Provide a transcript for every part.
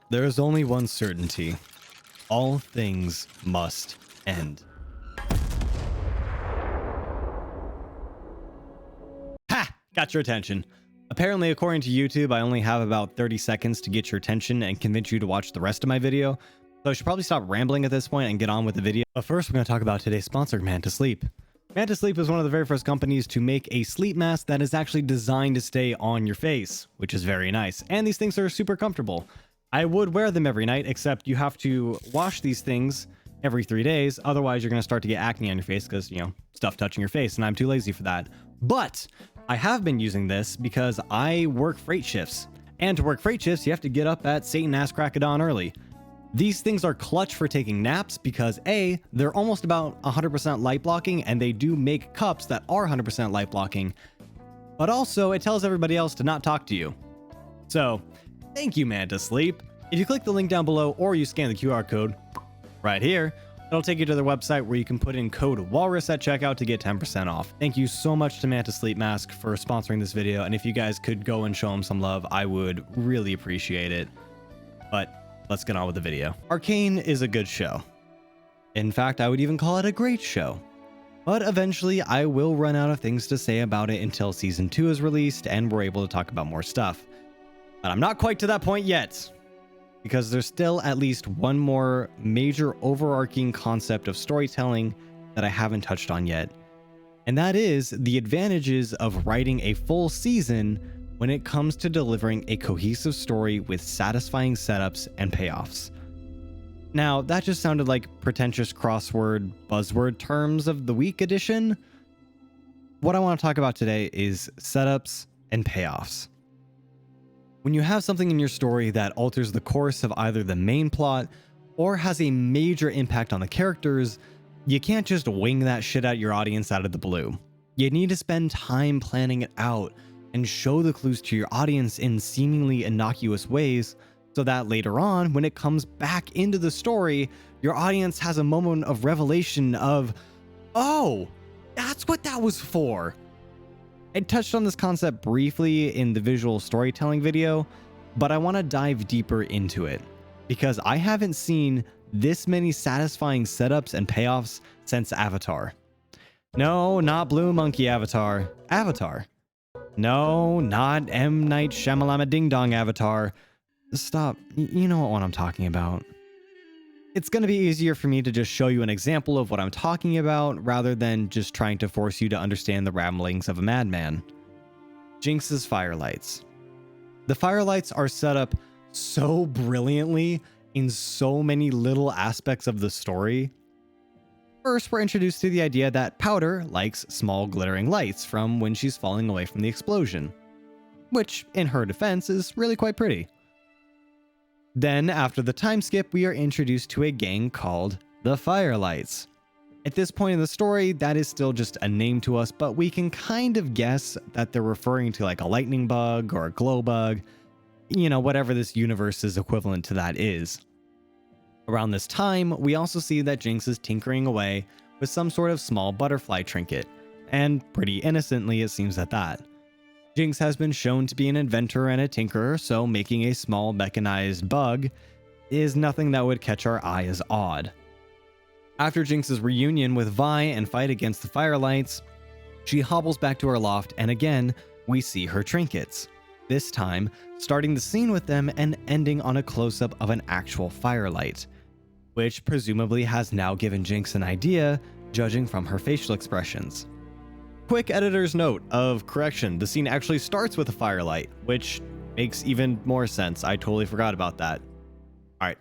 There is only one certainty. All things must end. Ha! Got your attention. Apparently, according to YouTube, I only have about 30 seconds to get your attention and convince you to watch the rest of my video. So I should probably stop rambling at this point and get on with the video. But first, we're going to talk about today's sponsor, Manta Sleep. Manta Sleep is one of the very first companies to make a sleep mask that is actually designed to stay on your face, which is very nice. And these things are super comfortable. I would wear them every night, except you have to wash these things every 3 days. Otherwise, you're going to start to get acne on your face because, you know, stuff touching your face, and I'm too lazy for that. But I have been using this because I work freight shifts. And to work freight shifts, you have to get up at Satan-ass crack of dawn early. These things are clutch for taking naps because A, they're almost about 100% light blocking, and they do make cups that are 100% light blocking. But also, it tells everybody else to not talk to you. So, thank you, Manta Sleep. If you click the link down below or you scan the QR code right here, it'll take you to their website where you can put in code WALRUS at checkout to get 10% off. Thank you so much to Manta Sleep Mask for sponsoring this video, and if you guys could go and show them some love, I would really appreciate it. But let's get on with the video. Arcane is a good show. In fact, I would even call it a great show. But eventually, I will run out of things to say about it until Season 2 is released and we're able to talk about more stuff. But I'm not quite to that point yet, because there's still at least one more major overarching concept of storytelling that I haven't touched on yet. And that is the advantages of writing a full season when it comes to delivering a cohesive story with satisfying setups and payoffs. Now, that just sounded like pretentious crossword buzzword terms of the week edition. What I want to talk about today is setups and payoffs. When you have something in your story that alters the course of either the main plot or has a major impact on the characters, you can't just wing that shit at your audience out of the blue. You need to spend time planning it out and show the clues to your audience in seemingly innocuous ways so that later on, when it comes back into the story, your audience has a moment of revelation of, oh, that's what that was for. I touched on this concept briefly in the visual storytelling video, but I want to dive deeper into it because I haven't seen this many satisfying setups and payoffs since Avatar. No, not Blue Monkey Avatar. Avatar. No, not M. Night Shyamalama Ding Dong Avatar. Stop. You know what I'm talking about. It's going to be easier for me to just show you an example of what I'm talking about rather than just trying to force you to understand the ramblings of a madman. Jinx's Firelights. The Firelights are set up so brilliantly in so many little aspects of the story. First, we're introduced to the idea that Powder likes small glittering lights from when she's falling away from the explosion, which, in her defense, is really quite pretty. Then, after the time skip, we are introduced to a gang called the Firelights. At this point in the story, that is still just a name to us, but we can kind of guess that they're referring to like a lightning bug or a glow bug, you know, whatever this universe's equivalent to that is. Around this time, we also see that Jinx is tinkering away with some sort of small butterfly trinket, and pretty innocently it seems at that. Jinx has been shown to be an inventor and a tinkerer, so making a small mechanized bug is nothing that would catch our eye as odd. After Jinx's reunion with Vi and fight against the Firelights, she hobbles back to her loft and again, we see her trinkets. This time, starting the scene with them and ending on a close-up of an actual firelight, which presumably has now given Jinx an idea, judging from her facial expressions. Quick editor's note of correction, the scene actually starts with a firelight, which makes even more sense. I totally forgot about that. Alright,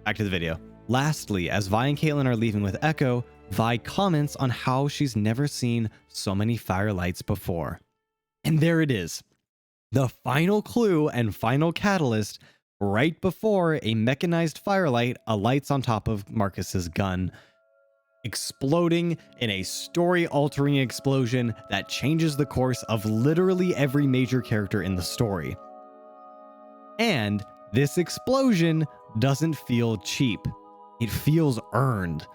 back to the video. Lastly, as Vi and Caitlyn are leaving with Echo, Vi comments on how she's never seen so many firelights before. And there it is. The final clue and final catalyst right before a mechanized firelight alights on top of Marcus's gun, exploding in a story-altering explosion that changes the course of literally every major character in the story. And this explosion doesn't feel cheap. It feels earned.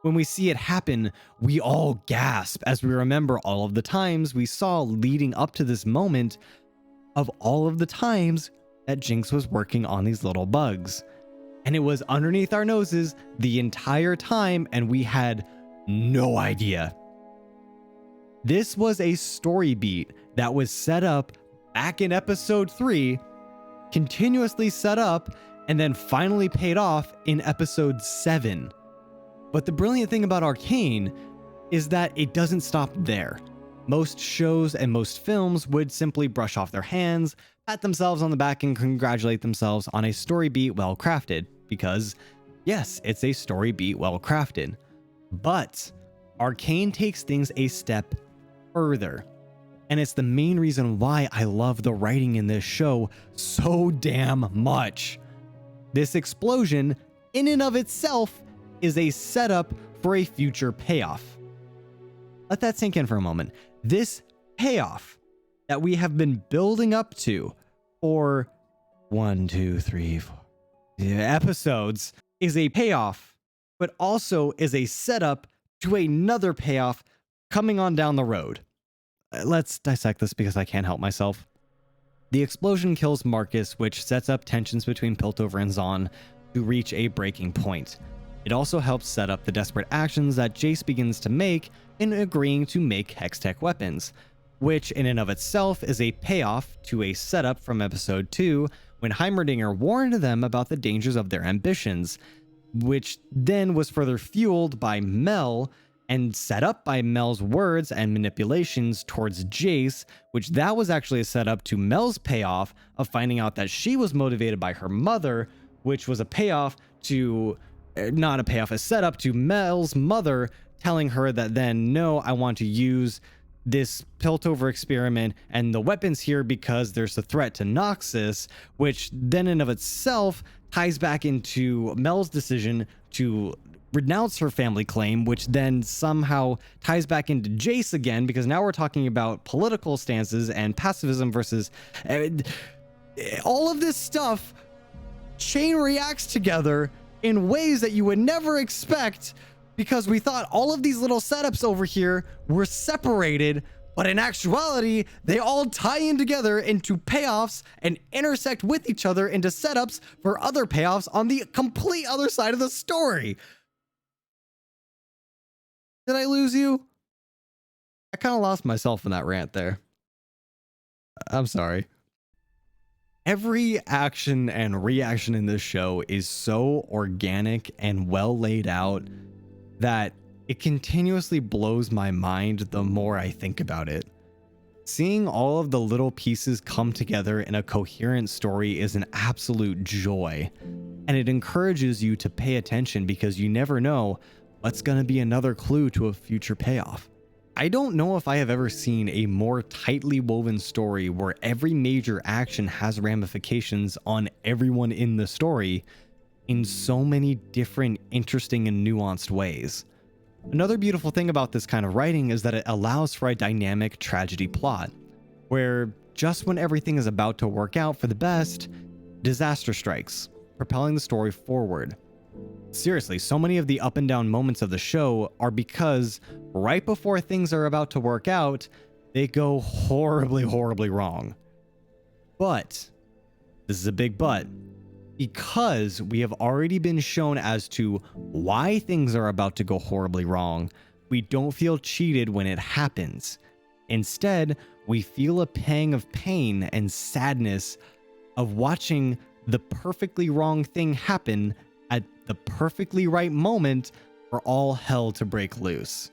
When we see it happen, we all gasp as we remember all of the times we saw leading up to this moment, of all of the times that Jinx was working on these little bugs. And it was underneath our noses the entire time, and we had no idea. This was a story beat that was set up back in episode 3, continuously set up, and then finally paid off in episode 7. But the brilliant thing about Arcane is that it doesn't stop there. Most shows and most films would simply brush off their hands, pat themselves on the back, and congratulate themselves on a story beat well crafted, because yes, it's a story beat well crafted. But Arcane takes things a step further. And it's the main reason why I love the writing in this show so damn much. This explosion, in and of itself, is a setup for a future payoff. Let that sink in for a moment. This payoff that we have been building up to for 1, 2, 3, 4 episodes is a payoff, but also is a setup to another payoff coming on down the road. Let's dissect this because I can't help myself. The explosion kills Marcus, which sets up tensions between Piltover and Zaun to reach a breaking point. It also helps set up the desperate actions that Jace begins to make in agreeing to make Hextech weapons, which in and of itself is a payoff to a setup from episode 2 when Heimerdinger warned them about the dangers of their ambitions, which then was further fueled by Mel and set up by Mel's words and manipulations towards Jace, which that was actually a setup to Mel's payoff of finding out that she was motivated by her mother, which was a payoff to, not a payoff, a setup to Mel's mother telling her that then, no, I want to use this Piltover experiment and the weapons here because there's a threat to Noxus, which then in of itself ties back into Mel's decision to renounce her family claim, which then somehow ties back into Jace again, because now we're talking about political stances and pacifism versus all of this stuff chain reacts together in ways that you would never expect, because we thought all of these little setups over here were separated, but in actuality, they all tie in together into payoffs and intersect with each other into setups for other payoffs on the complete other side of the story. Did I lose you? I kind of lost myself in that rant there. I'm sorry. Every action and reaction in this show is so organic and well laid out that it continuously blows my mind the more I think about it. Seeing all of the little pieces come together in a coherent story is an absolute joy, and it encourages you to pay attention because you never know what's going to be another clue to a future payoff. I don't know if I have ever seen a more tightly woven story where every major action has ramifications on everyone in the story in so many different, interesting, and nuanced ways. Another beautiful thing about this kind of writing is that it allows for a dynamic tragedy plot, where just when everything is about to work out for the best, disaster strikes, propelling the story forward. Seriously, so many of the up and down moments of the show are because right before things are about to work out, they go horribly, horribly wrong. But, this is a big but, because we have already been shown as to why things are about to go horribly wrong, we don't feel cheated when it happens. Instead, we feel a pang of pain and sadness of watching the perfectly wrong thing happen at the perfectly right moment for all hell to break loose.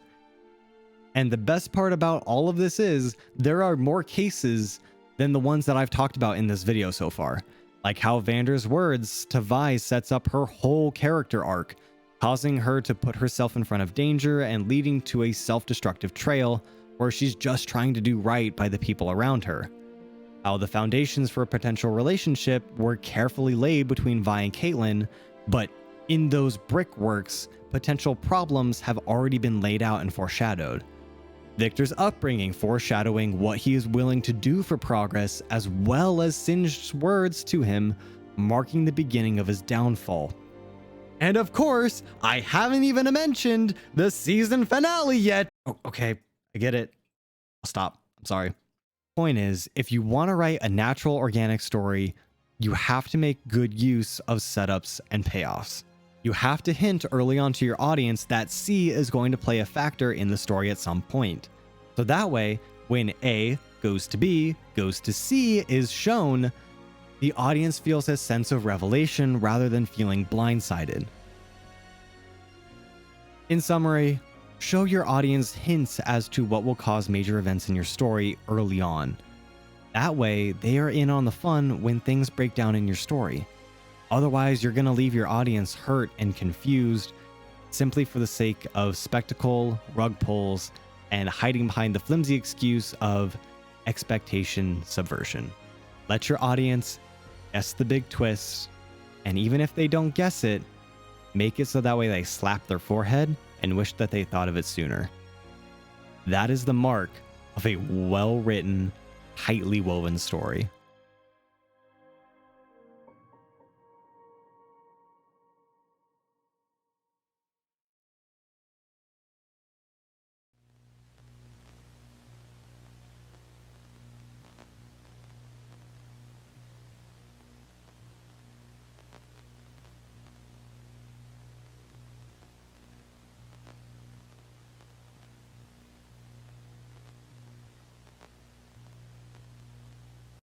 And the best part about all of this is there are more cases than the ones that I've talked about in this video so far. Like how Vander's words to Vi sets up her whole character arc, causing her to put herself in front of danger and leading to a self-destructive trail where she's just trying to do right by the people around her. How the foundations for a potential relationship were carefully laid between Vi and Caitlyn, but in those brickworks, potential problems have already been laid out and foreshadowed. Victor's upbringing foreshadowing what he is willing to do for progress, as well as Singe's words to him, marking the beginning of his downfall. And of course, I haven't even mentioned the season finale yet. Oh, okay, I get it. I'll stop. I'm sorry. Point is, if you want to write a natural, organic story, You have to make good use of setups and payoffs. You have to hint early on to your audience that C is going to play a factor in the story at some point. So that way, when A goes to B, goes to C is shown, the audience feels a sense of revelation rather than feeling blindsided. In summary, show your audience hints as to what will cause major events in your story early on. That way, they are in on the fun when things break down in your story. Otherwise, you're going to leave your audience hurt and confused simply for the sake of spectacle, rug pulls, and hiding behind the flimsy excuse of expectation subversion. Let your audience guess the big twist, and even if they don't guess it, make it so that way they slap their forehead and wish that they thought of it sooner. That is the mark of a well-written, tightly woven story.